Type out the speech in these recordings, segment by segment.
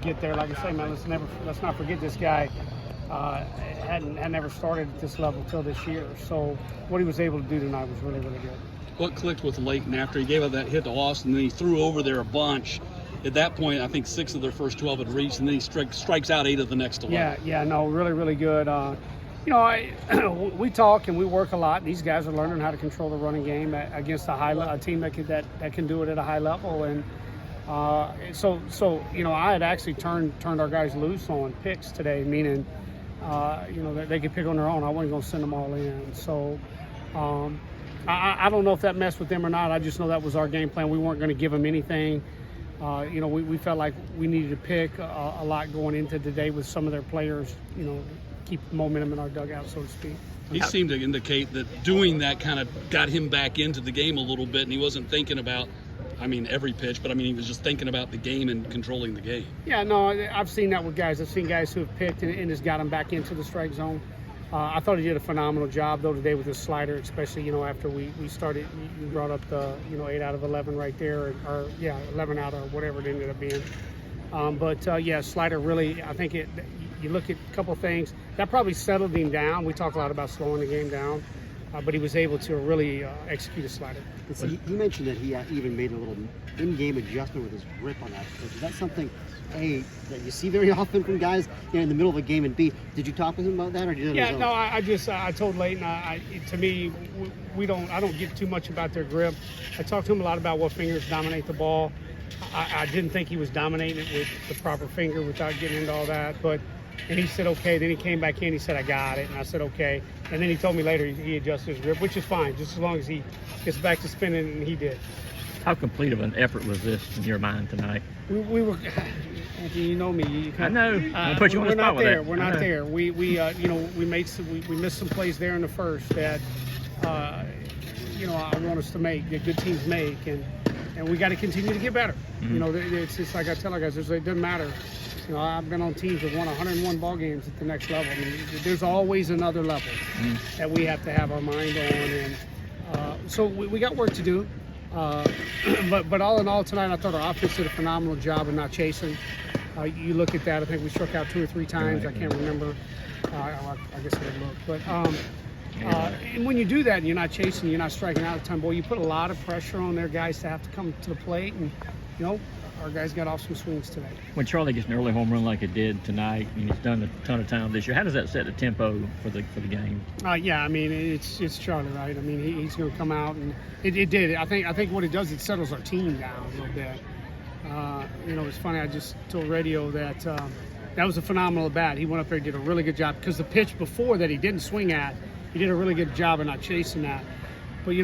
get there. Like I say, man, let's not forget this guy had never started at this level till this year. So what he was able to do tonight was really, really good. What clicked with Leighton after he gave up that hit to Austin, and then he threw over there a bunch? At that point, I think 6 of their first 12 had reached, and then he strikes out 8 of the next 11. Yeah, no, really, really good. We talk and we work a lot. These guys are learning how to control the running game against a team that can do it at a high level. And so I had actually turned our guys loose on picks today, meaning that they could pick on their own. I wasn't going to send them all in. So I don't know if that messed with them or not. I just know that was our game plan. We weren't going to give them anything. We felt like we needed to pick a lot going into today with some of their players, keep momentum in our dugout, so to speak. He seemed to indicate that doing that kind of got him back into the game a little bit, and he wasn't thinking about, every pitch, but he was just thinking about the game and controlling the game. Yeah, no, I've seen that with guys. I've seen guys who have picked and it's got them back into the strike zone. I thought he did a phenomenal job, though, today with his slider, especially, after we started. You brought up the, 8 out of 11 right there, or 11 out of whatever it ended up being. Slider really, I think you look at a couple things. That probably settled him down. We talk a lot about slowing the game down, but he was able to really execute a slider. So he mentioned that he even made a little in-game adjustment with his grip on that. Is that something, A, that you see very often from guys in the middle of a game, and B, did you talk with him about that, or did you? Yeah, no, I told Leighton. To me, I don't get too much about their grip. I talked to him a lot about what fingers dominate the ball. I didn't think he was dominating it with the proper finger without getting into all that, and he said, okay. Then he came back in, he said, I got it. And I said, okay. And then he told me later he adjusted his grip, which is fine, just as long as he gets back to spinning, and he did. How complete of an effort was this in your mind tonight? We were, Anthony, you know me. I know. I'll put you on the spot with that. We're not there. We missed some plays there in the first that, I want us to make, that good teams make, and we got to continue to get better. Mm-hmm. It's just like I tell our guys, it doesn't matter. I've been on teams that won 101 ball games at the next level. There's always another level that we have to have our mind on, and so we got work to do. But all in all tonight, I thought our offense did a phenomenal job of not chasing. You look at that, I think we struck out 2 or 3 times. Right, I can't remember. I guess I didn't look. But and when you do that and you're not chasing, you're not striking out at the time, boy, you put a lot of pressure on their guys to have to come to the plate. And, our guys got off some swings today. When Charlie gets an early home run like it did tonight, and he's done a ton of time this year, how does that set the tempo for the game? It's Charlie, right? He's going to come out, and it did. I think what it does, it settles our team down a little bit. It's funny. I just told radio that that was a phenomenal bat. He went up there and did a really good job, because the pitch before that he didn't swing at, he did a really good job of not chasing that. But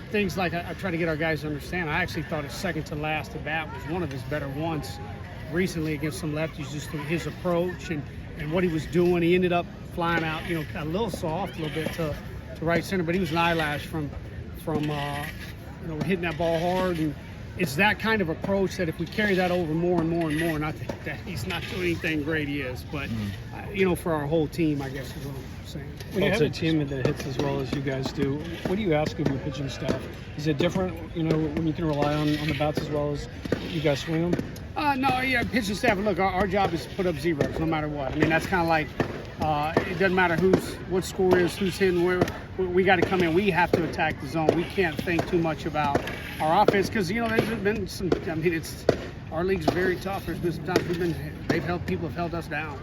things like I try to get our guys to understand. I actually thought his second to last at bat was one of his better ones recently against some lefties. Just his approach and what he was doing. He ended up flying out, a little soft, a little bit to right center, but he was an eyelash from hitting that ball hard. And it's that kind of approach that if we carry that over more and more and more, and I think that he's not doing anything great, he is, but for our whole team, I guess is what I'm saying. When you have a team that hits as well as you guys do, what do you ask of your pitching staff? Is it different, when you can rely on the bats as well as you guys swing them? Pitching staff, look, our job is to put up zeros no matter what. That's kind of like, it doesn't matter what score is, who's hitting where. We got to come in. We have to attack the zone. We can't think too much about our offense, because there's been some. Our league's very tough. There's been some times people have held us down.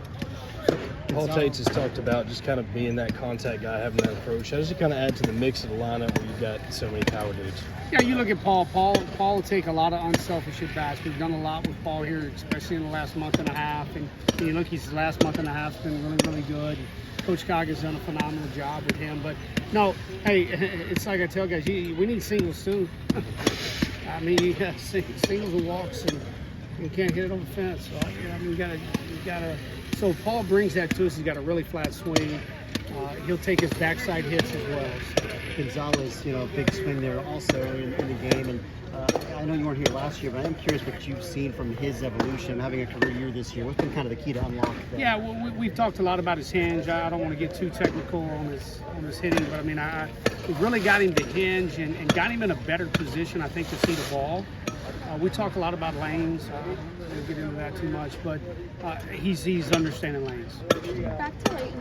Paul Tates has talked about just kind of being that contact guy, having that approach. How does it kind of add to the mix of the lineup where you've got so many power dudes? Yeah, you look at Paul. Paul will take a lot of unselfish at-bats. We've done a lot with Paul here, especially in the last month and a half. And you look, his last month and a half has been really, really good. Coach Cogg's done a phenomenal job with him. But, no, hey, it's like I tell guys, we need singles too. You got singles and walks, and you can't hit it over the fence. So, you got to. So Paul brings that to us. He's got a really flat swing. He'll take his backside hits as well. Gonzalez, big swing there also in the game. And I know you weren't here last year, but I'm curious what you've seen from his evolution, having a career year this year. What's been kind of the key to unlock that? Yeah, well, we've talked a lot about his hinge. I don't want to get too technical on his hitting, but we've really got him to hinge and got him in a better position, I think, to see the ball. We talk a lot about lanes. I don't want to get into that too much, but he's understanding lanes. Back to Leighton.